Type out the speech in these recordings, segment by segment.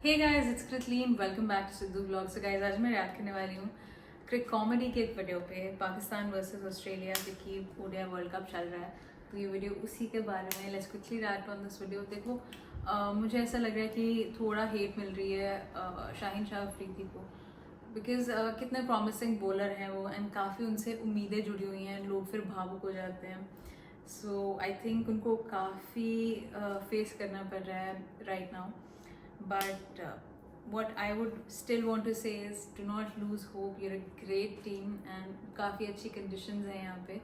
Hey guys, it's Kritleen, welcome back to Sidhu blog. So guys, आज मैं react करने वाली हूँ क्रिक कॉमेडी के एक वीडियो पे, पाकिस्तान वर्सेस ऑस्ट्रेलिया क्योंकि ओडीआई वर्ल्ड कप चल रहा है, तो ये वीडियो उसी के बारे में। Let's quickly react on this video. देखो, मुझे ऐसा लग रहा है कि थोड़ा हेट मिल रही है शाहीन शाह अफरीदी को, बिकॉज कितने प्रॉमिसिंग बॉलर हैं वो, एंड काफ़ी उनसे उम्मीदें जुड़ी हुई हैं, लोग फिर भावुक हो जाते हैं। सो आई थिंक उनको काफ़ी फेस करना पड़ रहा है right now. But what I would still want to say is do not lose hope. You're a great team and काफ़ी अच्छी conditions हैं यहाँ पे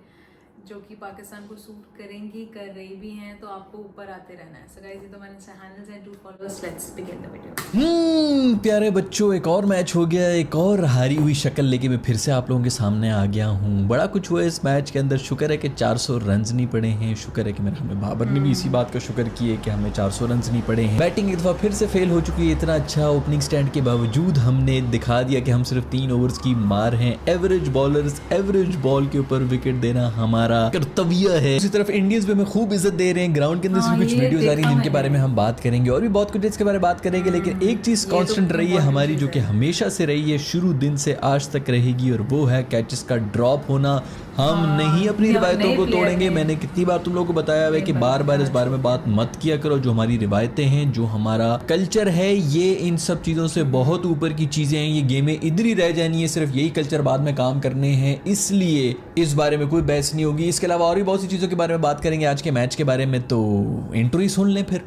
जो कि पाकिस्तान को सूट करेंगी, कर रही भी हैं, तो आपको ऊपर आते रहना है। So guys, ये तो मैंने हैंडल्स हैं, 2 followers. Let's begin the video. प्यारे बच्चों, एक और मैच हो गया, एक और हारी हुई शक्ल लेके मैं फिर से आप लोगों के सामने आ गया हूँ। बड़ा कुछ हुआ इस मैच के अंदर। शुक्र है कि 400 रन्स नहीं पड़े हैं। शुक्र है कि मेरे हमें बाबर ने भी इसी बात का शुक्र किया कि हमें 400 रन्स नहीं पड़े हैं। बैटिंग एक दफ़ा फिर से फेल हो चुकी है। इतना अच्छा ओपनिंग स्टैंड के बावजूद हमने दिखा दिया कि हम सिर्फ 3 ओवर्स की मार हैं। एवरेज बॉलर्स, एवरेज बॉल के ऊपर विकेट देना हमारा कर्तव्य है। उसी तरफ इंडियंस भी हमें खूब इज्जत दे रहे हैं। ग्राउंड के अंदर से कुछ वीडियोस आ रही हैं जिनके बारे में हम बात करेंगे, और भी बहुत कुछ इसके बारे में बात करेंगे। लेकिन एक चीज कांस्टेंट रही है हमारी, जो कि हमेशा से रही है, शुरू दिन से आज तक रहेगी, और वो है कैचेस का ड्रॉप होना। हम नहीं अपनी रिवायतों को तोड़ेंगे। मैंने कितनी बार तुम लोगों को बताया है कि बार बार इस बारे में बात मत किया करो। जो हमारी रिवायतें हैं, जो हमारा कल्चर है, ये इन सब चीज़ों से बहुत ऊपर की चीज़ें हैं। ये गेमें इधर ही रह जानी है, सिर्फ यही कल्चर बाद में काम करने हैं, इसलिए इस बारे में कोई बहस नहीं होगी। इसके अलावा और भी बहुत सी चीज़ों के बारे में बात करेंगे आज के मैच के बारे में, तो इंट्रो ही सुन लें फिर।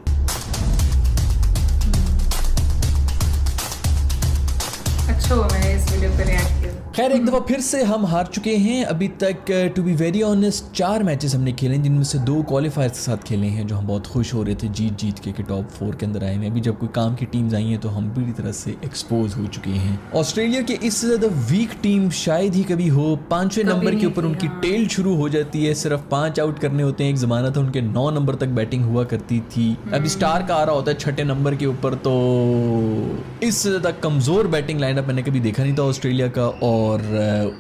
अच्छा हुआ मैंने इस वीडियो पर रिएक्ट किया। खैर, एक दफ़ा फिर से हम हार चुके हैं। अभी तक to be very honest 4 matches हमने खेले हैं, जिनमें से 2 क्वालिफायर्स के साथ खेले हैं, जो हम बहुत खुश हो रहे थे जीत के कि टॉप 4 के अंदर आए हैं। अभी जब कोई काम की टीम्स आई हैं तो हम पूरी तरह से एक्सपोज हो चुके हैं। ऑस्ट्रेलिया के इससे ज़्यादा वीक टीम शायद ही कभी हो। 5वें नंबर के ऊपर उनकी टेल शुरू हो जाती है। सिर्फ 5 आउट करने होते हैं। एक ज़माना था उनके 9 नंबर तक बैटिंग हुआ करती थी। अभी स्टार का आ रहा होता है 6ठे नंबर के ऊपर। तो इससे ज़्यादा कमज़ोर बैटिंग लाइनअप मैंने कभी देखा नहीं था ऑस्ट्रेलिया का, और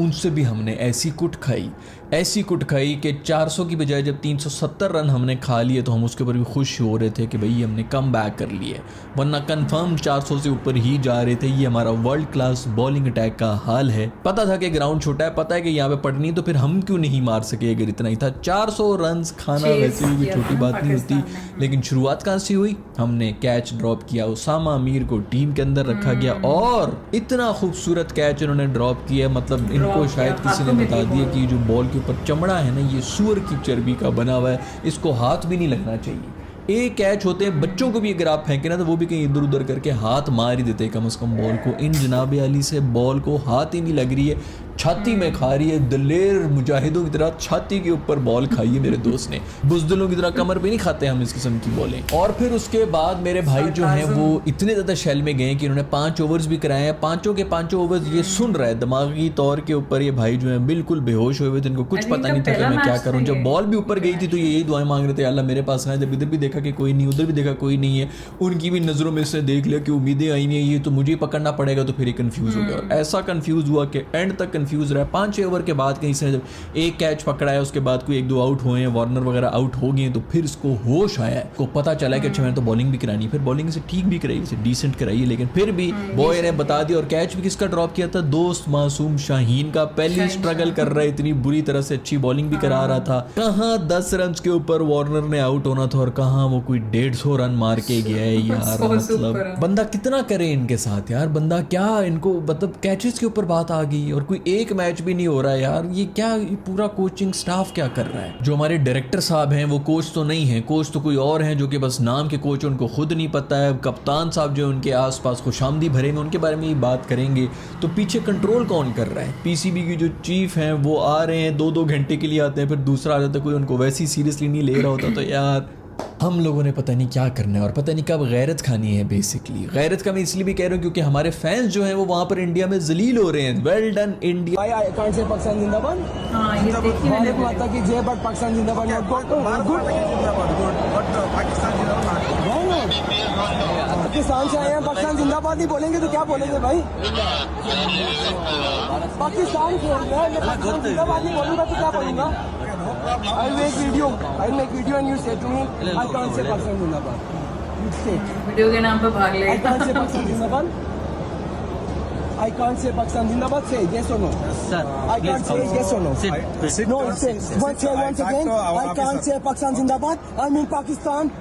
उनसे भी हमने ऐसी कुट खाई कि 400 की बजाय जब 370 रन हमने खा लिए तो हम उसके ऊपर भी खुश हो रहे थे कि भाई हमने कम बैक कर लिए, वरना कंफर्म 400 से ऊपर ही जा रहे थे। ये हमारा वर्ल्ड क्लास बॉलिंग अटैक का हाल है। पता था कि ग्राउंड छोटा है, पता है कि यहाँ पे पड़नी, तो फिर हम क्यों नहीं मार सके अगर इतना ही था। 400 रन खाना वैसे भी कोई छोटी बात नहीं होती। लेकिन शुरुआत कहाँ से हुई? हमने कैच ड्रॉप किया, उसामा मीर को टीम के अंदर रखा गया, और इतना खूबसूरत कैच इन्होंने ड्रॉप किया। मतलब इनको शायद किसी ने बता दिया कि जो बॉल के ऊपर चमड़ा है ना, ये सूअर की चर्बी का बना हुआ है, इसको हाथ भी नहीं लगना चाहिए। एक कैच होते हैं, बच्चों को भी अगर आप फेंके ना तो वो भी कहीं इधर उधर करके हाथ मार ही देते हैं कम से कम बॉल को। इन जनाब अली से बॉल को हाथ ही नहीं लग रही है, छाती में खा रही है। दलेर मुजाहिदों की तरह छाती के ऊपर बॉल खाई है मेरे दोस्त ने। बुजदिलों की तरह कमर पे नहीं खाते हम इस किस्म की बॉलें। और फिर उसके बाद मेरे भाई जो हैं वो इतने ज़्यादा शैल में गए कि इन्होंने 5 ओवर्स भी कराए हैं। 5 ओवर्स ये सुन रहा है दिमागी तौर के ऊपर। ये भाई जो है बिल्कुल बेहोश हुए थे, इनको कुछ पता नहीं था कि मैं क्या करूँ। जब बॉल भी ऊपर गई थी तो ये यही दुआएं मांग रहे थे, अल्लाह मेरे पास आए। जब इधर भी देखा कि कोई नहीं, उधर भी देखा कोई नहीं है, उनकी भी नज़रों में से देख लिया कि उम्मीदें आई नहीं है, ये तो मुझे पकड़ना पड़ेगा। तो फिर ये कन्फ्यूज़ हो गया, और ऐसा कन्फ्यूज़ हुआ कि एंड तक कन्फ्यूज़ रहा। 5 ओवर के बाद कहीं से जब एक कैच पकड़ा है, उसके बाद कोई 1-2 आउट हुए हैं, वार्नर वगैरह आउट हो गए, तो फिर इसको होश आया, को पता चला कि अच्छा मैंने तो बॉलिंग भी करानी है। फिर बॉलिंग से ठीक भी कराई, डिसेंट कराई है, लेकिन फिर भी बॉय ने बता दिया। और कैच भी किसका ड्रॉप किया था? दोस्त मासूम शाहीन का। पहली स्ट्रगल कर रहा है, इतनी बुरी तरह से अच्छी बॉलिंग भी करा रहा था। कहाँ 10 रन के ऊपर वार्नर ने आउट होना था, और कहाँ वो कोई 150 रन मार के गया है यार। मतलब बंदा कितना करे इनके साथ यार, बंदा क्या इनको, मतलब कैचेस के ऊपर बात आ गई और कोई एक मैच भी नहीं हो रहा है यार। ये क्या, ये पूरा कोचिंग स्टाफ क्या कर रहा है? जो हमारे डायरेक्टर साहब हैं वो कोच तो नहीं है, कोच तो कोई और हैं जो कि बस नाम के कोच, उनको खुद नहीं पता है। कप्तान साहब जो उनके आसपास खुशामदी भरे में, उनके बारे में ही बात करेंगे। तो पीछे कंट्रोल कौन कर रहा है? पीसीबी की जो चीफ हैं वो आ रहे हैं, 2-2 घंटे के लिए आते हैं, फिर दूसरा आ जाता है, कोई उनको वैसे ही सीरियसली नहीं ले रहा होता। तो यार हम लोगों ने पता नहीं क्या करना है, और पता नहीं कब गैरत खानी है। बेसिकली गैरत का मैं इसलिए भी कह रहा हूँ क्योंकि हमारे फैंस जो हैं वो वहाँ पर इंडिया में जलील हो रहे हैं। Well done India. I can't say Pakistan जिंदाबाद। हाँ, ये देखिए मैंने माता की जय, बट पाकिस्तान जिंदाबाद। पाकिस्तान से आए हैं, पाकिस्तान जिंदाबाद नहीं बोलेंगे तो क्या बोलेंगे भाई? पाकिस्तान छोड़ दिया, मैं पाकिस्तान जिंदाबाद नहीं बोलूंगा तो क्या बोलूंगा? I'll make video and you say to me, I can't say Pakistan Zindabad. Which state? Video के नाम पे भाग ले। I can't say Pakistan Zindabad. I can't say Pakistan Zindabad. Say yes or no. Sir, I can't say yes or no. Sit. No, say once again. I can't say Pakistan Zindabad. I'm in Pakistan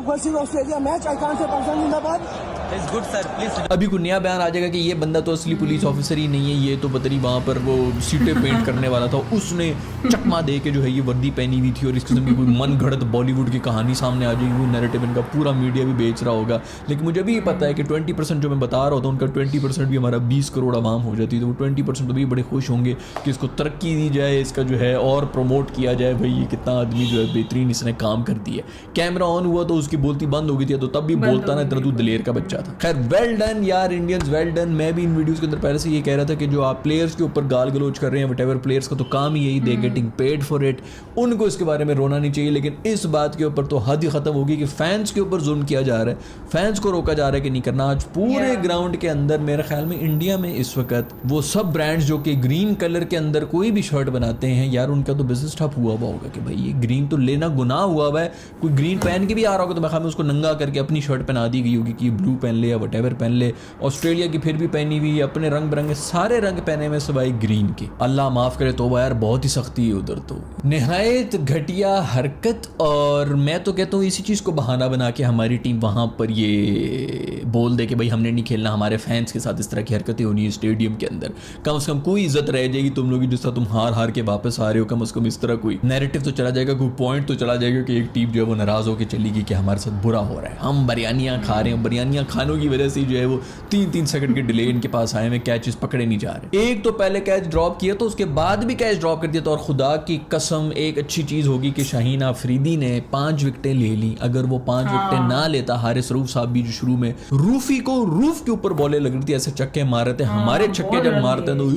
versus Australia match. I can't say Pakistan Zindabad. It's good, sir. Please. अभी कोई नया बयान आ जाएगा कि ये बंदा तो असली पुलिस ऑफिसर ही नहीं है, ये तो पता नहीं वहाँ पर वो सीटें पेंट करने वाला था, उसने चकमा दे के जो है ये वर्दी पहनी हुई थी और इस किस्म की कोई मन घड़त बॉलीवुड की कहानी सामने आ जाएगी, वो नैरेटिव इनका पूरा मीडिया भी बेच रहा होगा। लेकिन मुझे भी पता है कि 20% जो मैं बता रहा होता हूँ उनका 20% भी हमारा 20 करोड़ आवाम हो जाती है, तो वो 20% तो भी बड़े खुश होंगे कि इसको तरक्की दी जाए, इसका जो है और प्रमोट किया जाए, भाई ये कितना आदमी जो है बेहतरीन इसने काम कर दिया। कैमरा ऑन हुआ तो उसकी बोलती बंद हो गई थी, तो तब भी बोलता ना इतना तू दलेर का बच्चा था। खैर वेल डन यार इंडियंस, वेल डन। मैं भी इन वीडियोस के अंदर पहले से ये कह रहा था कि जो आप प्लेयर्स के ऊपर गाल गलोच कर रहे हैं, व्हाटएवर, प्लेयर्स का तो काम ही यही, they getting paid for it, उनको इसके बारे में रोना नहीं चाहिए। लेकिन इस बात के ऊपर तो हद ही खत्म होगी कि फैंस के ऊपर जुल्म किया जा रहा है, फैंस को रोका जा रहा है कि नहीं करना। आज पूरे ग्राउंड के अंदर मेरे ख्याल में इंडिया में इस वक्त वो सब ब्रांड्स जो कि ग्रीन कलर के अंदर कोई भी शर्ट बनाते हैं यार, उनका तो बिजनेस ठप हुआ होगा कि भाई ये ग्रीन तो लेना गुनाह हुआ है। कोई ग्रीन पहन के भी आ रहा होगा तो मैं ख्याल में उसको नंगा करके अपनी शर्ट पहना दी गई होगी कि ब्लू पहन ले या व्हाटएवर पहन ले। ऑस्ट्रेलिया की फिर भी पहनी हुई, अपने रंग बिरंगे सारे रंग पहने में सिवाय ग्रीन के। अल्लाह माफ़ करे, तोबा यार बहुत ही सख्ती है उधर, तो नहायत घटिया हरकत। और मैं तो कहता हूँ इसी चीज़ को बहाना बना के हमारी टीम वहाँ पर ये बोल दे कि भाई हमने नहीं खेलना, हमारे फैंस के साथ इस तरह की हरकतें होनी है स्टेडियम के अंदर, कम से कम कोई इज्जत रह जाएगी तुम लोग जिस तरह तुम हार हार के वापस आ रहे हो, कम से कम इस तरह कोई नैरेटिव तो चला जाएगा, कोई पॉइंट तो चला जाएगा कि एक टीम जो है वो नाराज़ होकर चलेगी कि हमारे साथ बुरा हो रहा है, हम बिरयानियाँ खा रहे हैं, बिरयानियाँ खानों की वजह से जो है वो 3-3 सेकंड के डिले इनके पास आए में कैचेस पकड़े नहीं जा रहे। एक तो पहले कैच ड्रॉप किया तो उसके बाद भी कैच ड्रॉप कर दिया, तो और खुदा की कसम एक अच्छी चीज़ होगी कि शाहीन आफरीदी ने 5 विकेटें ले ली। अगर वो 5 विकेटें ना लेता, हारिस रऊफ साहब भी जो शुरू में रूफी को रूफ के ऊपर बॉलें लग रही थी, ऐसे चक्के मार रहे थे, हमारे छक्के जब मारते हैं तो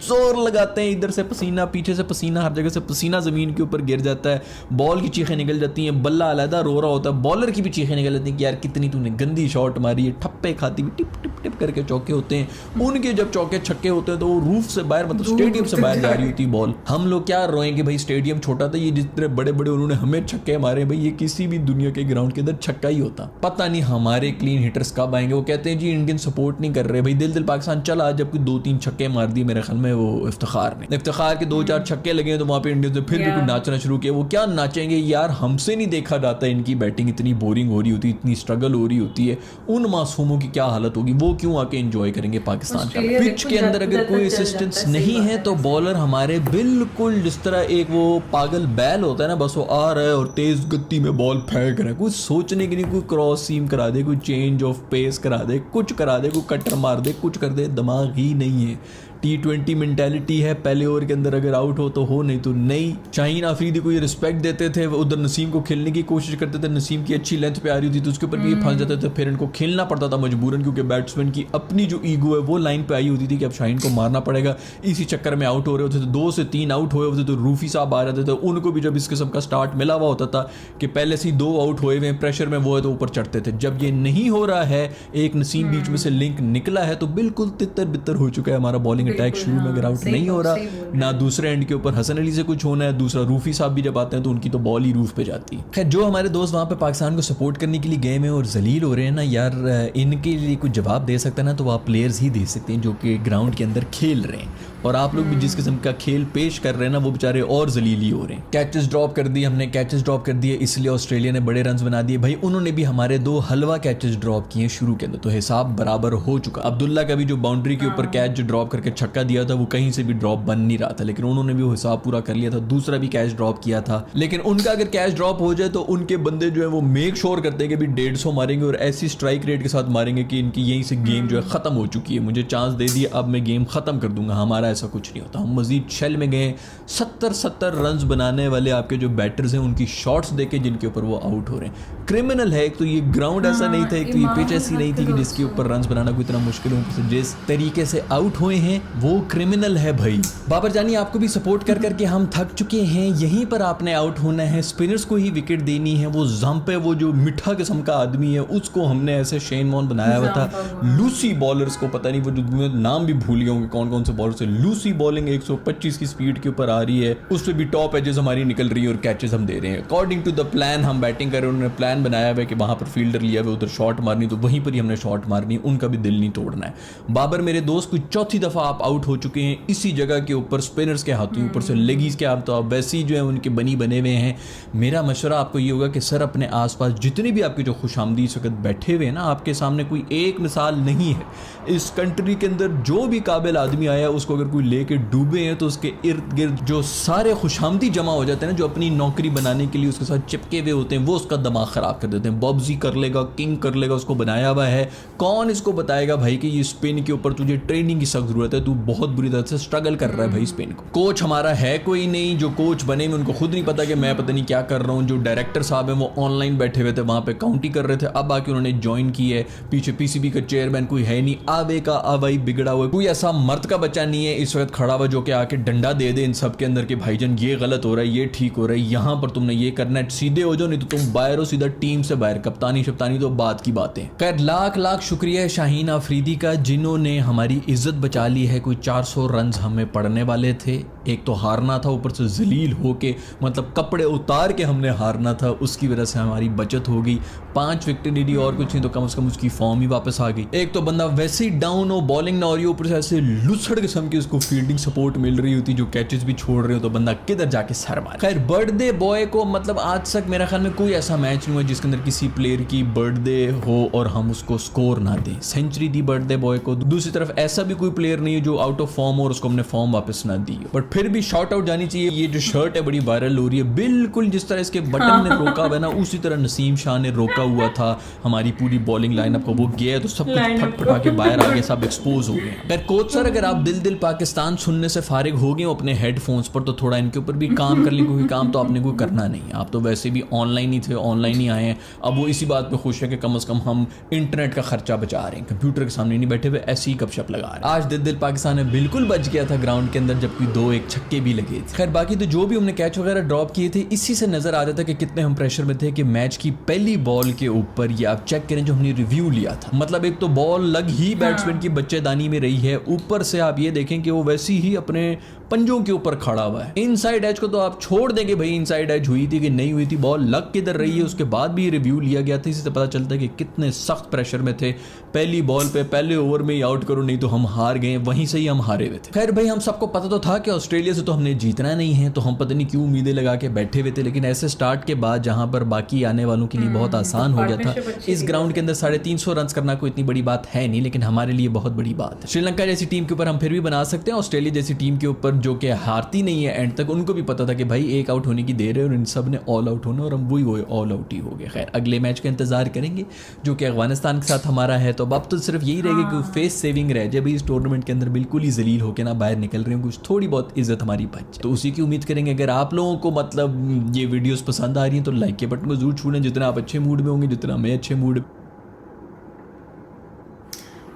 जोर लगाते हैं, इधर से पसीना, पीछे से पसीना, हर जगह से पसीना जमीन के ऊपर गिर जाता है, बॉल की चीखें निकल जाती हैं, बल्ला अलहदा रो रहा होता है, बॉलर की भी चीखें निकल जाती हैं कि यार कितनी तूने गंदी शॉट मारी है, ठप्पे खाती हुई टिप टिप टिप करके चौके होते हैं। उनके जब चौके छक्के होते हैं तो वो रूफ से बाहर, मतलब स्टेडियम से बाहर जा रही होती बॉल। हम लोग क्या रोएंगे भाई, स्टेडियम छोटा था, ये जितने बड़े बड़े उन्होंने हमें छक्के मारे, भाई ये किसी भी दुनिया के ग्राउंड के अंदर छक्का ही होता। पता नहीं हमारे क्लीन हिटर्स कब आएंगे। वो कहते हैं जी इंडियन सपोर्ट नहीं कर रहे, भाई दिल पाकिस्तान चला, जब कोई 2-3 छक्के मार दिए मेरे ख्याल में वो इफ्तिखार ने, इफ्तिखार के 2-4 छक्के लगे तो वहाँ पे इंडियन ने फिर भी कुछ नाचना शुरू किया। वो क्या नाचेंगे यार, हमसे नहीं देखा जाता इनकी बैटिंग इतनी बोरिंग हो रही होती, इतनी स्ट्रगल हो रही होती है, उन मासूमों की क्या हालत होगी, वो क्यों आके एंजॉय करेंगे पाकिस्तान का। पिच के अंदर अगर कोई असिस्टेंस नहीं है तो बॉलर हमारे बिल्कुल जिस तरह एक वो पागल बैल होता है ना, बस वो आ रहा है और तेज गति में बॉल फेंक रहा है, कुछ सोचने की नहीं, कोई क्रॉस सीम करा दे, कोई चेंज ऑफ पेस करा दे, कुछ करा दे, कोई कटर मार दे, कुछ कर दे, दिमाग ही नहीं है। T20 मेंटालिटी है, पहले ओवर के अंदर अगर आउट हो तो हो, नहीं तो नहीं। शाहीन आफरीदी को ये रिस्पेक्ट देते थे, उधर नसीम को खेलने की कोशिश करते थे, नसीम की अच्छी लेंथ पे आ रही थी तो उसके ऊपर भी ये फंस जाते थे, फिर इनको खेलना पड़ता था मजबूरन, क्योंकि बैट्समैन की अपनी जो ईगो है वो लाइन पे आई होती थी कि अब शाहीन को मारना पड़ेगा। इसी चक्कर में आउट हो रहे होते थे, 2 से 3 आउट हुए होते तो रूफी साहब आ जाते थे, उनको भी जब इस किस्म का स्टार्ट मिला हुआ होता था कि पहले से ही 2 आउट हुए हुए प्रेशर में वो है तो ऊपर चढ़ते थे। जब ये नहीं हो रहा है, एक नसीम बीच में से लिंक निकला है तो बिल्कुल तितर बितर हो चुका है हमारा बॉलिंग अटैक। शुरू में अगर आउट नहीं हो रहा, ना दूसरे एंड के ऊपर हसन अली से कुछ होना है, दूसरा रूफी साहब भी जब आते हैं तो उनकी तो बॉल ही रूफ पे जाती है। खैर जो हमारे दोस्त वहाँ पे पाकिस्तान को सपोर्ट करने के लिए गए हैं और जलील हो रहे हैं ना यार, इनके लिए कुछ जवाब दे सकता है ना तो आप प्लेयर्स ही दे सकते हैं जो कि ग्राउंड के अंदर खेल रहे हैं, और आप लोग भी जिस किस्म का खेल पेश कर रहे हैं ना वो बेचारे और जलील ही हो रहे हैं। कैचेस ड्रॉप कर दिए हमने, कैचेस ड्रॉप कर दिए इसलिए ऑस्ट्रेलिया ने बड़े रन्स बना दिए। भाई उन्होंने भी हमारे 2 हलवा कैचेस ड्रॉप किए शुरू के अंदर, तो हिसाब बराबर हो चुका। अब्दुल्ला का भी जो बाउंड्री के ऊपर कैच जो ड्रॉप करके छक्का दिया था वो कहीं से भी ड्रॉप बन नहीं रहा था, लेकिन उन्होंने भी वो हिसाब पूरा कर लिया था। दूसरा भी कैच ड्रॉप किया था, लेकिन उनका अगर कैच ड्रॉप हो जाए तो उनके बंदे जो है वो मेक श्योर करते हैं कि भी 150 मारेंगे और ऐसी स्ट्राइक रेट के साथ मारेंगे कि इनकी यहीं से गेम जो है खत्म हो चुकी है, मुझे चांस दे दिया अब मैं गेम खत्म कर दूंगा। हमारा ऐसा कुछ नहीं होता, हम मजीद शेल में गए। 70 रन्स बनाने वाले आपके जो बैटर्स हैं उनकी शॉट्स देखे जिनके ऊपर वो आउट हो रहे हैं, क्रिमिनल है। एक तो ये ग्राउंड ऐसा नहीं था, एक तो ये पिच ऐसी नहीं थी कि जिसके ऊपर रन्स बनाना कोई इतना मुश्किल हो। जिस तरीके से आउट हुए हैं वो क्रिमिनल है भाई। बाबर जानी, आपको भी सपोर्ट कर करके हम थक चुके हैं। यहीं पर आपने आउट होना है, स्पिनर्स को ही विकेट देनी है। वो जंपे, वो जो मिठा किस्म का आदमी है, उसको हमने ऐसे शेन वॉर्न बनाया हुआ था। लूसी बॉलर्स को पता नहीं, वो जो नाम भी भूल गए होंगे कौन कौन से बॉलर से। लूसी बॉलिंग 125 की स्पीड के ऊपर आ रही है, उस पर भी टॉप एजेस हमारी निकल रही है और कैचेस हम दे रहे हैं। अकॉर्डिंग टू द प्लान हम बैटिंग कर रहे हैं। उन्होंने प्लान बनाया हुआ है कि वहां पर फील्डर लिया हुआ, उधर शॉट मारनी, तो वहीं पर ही हमने शॉट मारनी। उनका भी दिल नहीं तोड़ना है। बाबर मेरे दोस्त, कुछ चौथी दफा आप आउट हो चुके हैं इसी जगह के ऊपर, स्पिनर्स के हाथों, ऊपर से लेगीज के। आप तो आप वैसे ही जो है उनके बनी बने हुए हैं। मेरा मशवरा आपको ये होगा कि सर अपने आसपास जितने भी आपके जो खुशामदी इस वक्त बैठे हुए हैं ना, आपके सामने कोई एक मिसाल नहीं है। इस कंट्री के अंदर जो भी काबिल आदमी आया, उसको अगर कोई लेके डूबे हैं तो उसके इर्द गिर्द जो सारे खुशामदी जमा हो जाते हैं ना, जो अपनी नौकरी बनाने के लिए उसके साथ चिपके हुए होते हैं, वो उसका दिमाग खराब कर देते हैं। बॉब्जी कर लेगा, किंग कर लेगा, उसको बनाया हुआ है। कौन इसको बताएगा भाई कि ये स्पिन के ऊपर तुझे ट्रेनिंग की सख्त जरूरत है, तू बहुत बुरी तरह से स्ट्रगल कर रहा है भाई स्पिन को। कोच हमारा है कोई नहीं, जो कोच बने में उनको खुद नहीं पता कि मैं पता नहीं क्या कर रहा हूँ। जो डायरेक्टर साहब हैं वो ऑनलाइन बैठे हुए थे, वहां पे काउंटी कर रहे थे। अब आके उन्होंने ज्वाइन की है। पीछे पीसीबी का चेयरमैन कोई है नहीं, आवे का आवाई बिगड़ा हुआ, कोई ऐसा मर्द का बच्चा नहीं है इस वक्त खड़ा हुआ जो कि आके डंडा दे दे इन सब के अंदर कि भाईजान ये गलत हो रहा है, ये ठीक हो रहा है, यहाँ पर तुमने ये करना है, सीधे हो जाओ, नहीं तो तुम बाहर हो, सीधा टीम से बाहर। कप्तानी शप्तानी तो बात की बातें। खैर लाख लाख शुक्रिया है शाहीन आफरीदी का, जिन्होंने हमारी इज्जत बचा ली है। कोई 400 रन हमें पड़ने वाले थे, एक तो हारना था, ऊपर से जलील होके, मतलब कपड़े उतार के हमने हारना था, उसकी वजह से हमारी बचत हो गई। 5 विकेट नहीं दी और कुछ नहीं, तो कम से कम उसकी फॉर्म ही वापस आ गई। एक तो बंदा वैसे ही डाउन हो, बॉलिंग ना हो रही हो, ऊपर से ऐसे लुसड़ किस्म की उसको फील्डिंग सपोर्ट मिल रही होती, जो कैचेस भी छोड़ रहे हो, तो बंदा किधर जाके सर मारे। खैर बर्थडे बॉय को, मतलब आज तक मेरा ख्याल में कोई ऐसा मैच नहीं हुआ जिसके अंदर किसी प्लेयर की बर्थडे हो और हम उसको स्कोर ना दें। सेंचुरी दी बर्थडे बॉय को। दूसरी तरफ ऐसा भी कोई प्लेयर नहीं है जो आउट ऑफ फॉर्म और उसको हमने फॉर्म वापस ना दी, बट फिर भी शॉर्ट आउट जानी चाहिए। ये जो शर्ट है बड़ी वायरल हो रही है, बिल्कुल जिस तरह इसके बटन ने रोका हुआ है ना, उसी तरह नसीम शाह ने रोका हुआ था हमारी पूरी बॉलिंग लाइनअप को। वो गया तो सब कुछ फटफटा के बाहर आ गया, सब एक्सपोज हो गए। अगर कोच सर, अगर आप दिल दिल पाकिस्तान सुनने से फारिग हो गए अपने हेडफोन्स पर, तो थोड़ा इनके ऊपर भी काम कर लें, क्योंकि काम तो आपने कोई करना नहीं। आप तो वैसे भी ऑनलाइन ही थे, ऑनलाइन ही आए हैं। अब वो इसी बात पे खुश है कि कम से कम हम इंटरनेट का खर्चा बचा रहे हैं, कंप्यूटर के सामने नहीं बैठे हुए ऐसी ही गपशप लगा रहे हैं। आज दिल दिल पाकिस्तान में बिल्कुल बच गया था ग्राउंड के अंदर, जबकि 2-1 छक्के भी लगे थे। खैर बाकी तो जो भी हमने कैच वगैरह ड्रॉप किए थे, इसी से नजर आ रहा था कि कितने हम प्रेशर में थे कि मैच की पहली बॉल के ऊपर, ये आप चेक करें जो हमने रिव्यू लिया था, मतलब एक तो बॉल लग ही बैट्समैन की बच्चेदानी में रही है, ऊपर से आप ये देखें कि वो वैसी ही अपने पंजों के ऊपर खड़ा हुआ है। इनसाइड एज को तो आप छोड़ देंगे भाई, इनसाइड एज हुई थी कि नहीं हुई थी, बॉल लग किधर रही है, उसके बाद भी रिव्यू लिया गया था। इससे पता चलता है कि कितने सख्त प्रेशर में थे। पहली बॉल पे पहले ओवर में ही आउट करो, नहीं तो हम हार गए, वहीं से ही हम हारे हुए थे। खैर भाई हम सबको पता तो था कि ऑस्ट्रेलिया से तो हमने जीतना नहीं है, तो हम पता नहीं क्यों उम्मीदें लगा के बैठे हुए थे। लेकिन ऐसे स्टार्ट के बाद जहां पर बाकी आने वालों के लिए बहुत आसान हो गया था, इस ग्राउंड के अंदर 350 रन करना कोई इतनी बड़ी बात है नहीं, लेकिन हमारे लिए बहुत बड़ी बात है। श्रीलंका जैसी टीम के ऊपर हम फिर भी बना सकते हैं, ऑस्ट्रेलिया जैसी टीम के ऊपर जो कि हारती नहीं है एंड तक, उनको भी पता था कि भाई एक आउट होने की देर है और इन सब ने ऑल आउट होना, और हम वही ऑल आउट ही हो गए। खैर अगले मैच का इंतजार करेंगे जो कि अफगानिस्तान के साथ हमारा है। तो अब तो सिर्फ यही रहेगा कि फेस सेविंग रह जाए भाई, इस टूर्नामेंट के अंदर बिल्कुल ही जलील होकर ना बाहर निकल रहे हो, कुछ थोड़ी बहुत इज्जत हमारी बच जाए, तो उसी की उम्मीद करेंगे। अगर आप लोगों को मतलब ये वीडियोस पसंद आ रही हैं तो लाइक के बटन को जरूर छू लें, जितना आप अच्छे मूड में होंगे, जितना मैं अच्छे मूड।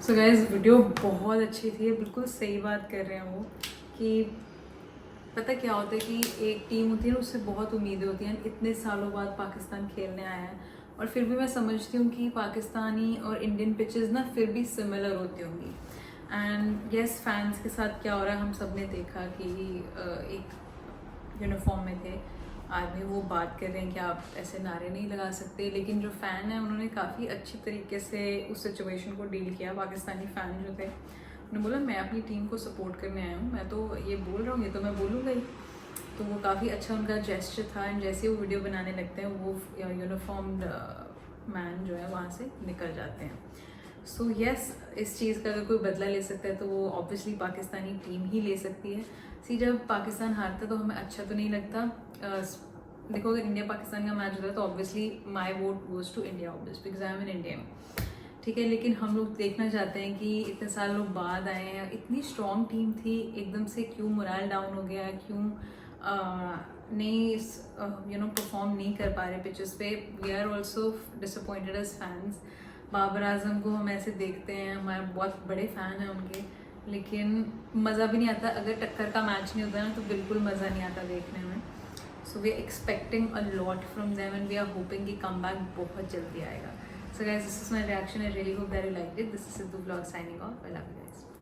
सो गाइस वीडियो बहुत अच्छी थी, बिल्कुल सही बात कर रहे हैं वो, कि पता क्या होता है कि एक टीम होती है ना, उससे बहुत उम्मीदें होती हैं। इतने सालों बाद पाकिस्तान खेलने आया है, और फिर भी मैं समझती हूँ कि पाकिस्तानी और इंडियन पिचेस ना फिर भी सिमिलर होती होंगी। एंड यस, फैंस के साथ क्या हो रहा है हम सब ने देखा कि एक यूनिफॉर्म में थे आदमी, वो बात कर रहे हैं कि आप ऐसे नारे नहीं लगा सकते, लेकिन जो फ़ैन है उन्होंने काफ़ी अच्छी तरीके से उस सिचुएशन को डील किया। पाकिस्तानी फ़ैन जो थे उन्होंने बोला मैं अपनी टीम को सपोर्ट करने आया हूँ, मैं तो ये बोल रहा हूँ, ये तो मैं बोलूँगा ही। तो वो काफ़ी अच्छा उनका जेस्चर था। एंड जैसे वो वीडियो बनाने लगते हैं, वो यूनिफॉर्म्ड मैन जो है वहाँ से निकल जाते हैं। सो यस, इस चीज़ का अगर कोई बदला ले सकता है तो वो ऑब्वियसली पाकिस्तानी टीम ही ले सकती है। सी जब पाकिस्तान हारता तो हमें अच्छा तो नहीं लगता। देखो अगर इंडिया पाकिस्तान का मैच होता है तो obviously my vote goes to India, obvious because I am in India, ठीक है। लेकिन हम लोग देखना चाहते हैं कि इतने साल लोग बाद आए हैं, इतनी स्ट्रॉन्ग टीम थी, एकदम से क्यों मोरल डाउन हो गया, क्यों नहीं परफॉर्म नहीं कर पा रहे पिचेस पे। We are also disappointed as fans. Babar Azam को हम ऐसे देखते हैं, हमारे बहुत बड़े फ़ैन हैं उनके, लेकिन मज़ा भी नहीं आता अगर टक्कर का मैच नहीं होता ना, तो बिल्कुल मज़ा नहीं आता देखने में. So we are expecting a lot from them and we are hoping कि कम बैक बहुत जल्दी आएगा. So guys, this is my reaction. I really hope that you liked it. This is Sidhu Vlog signing off. I love you guys.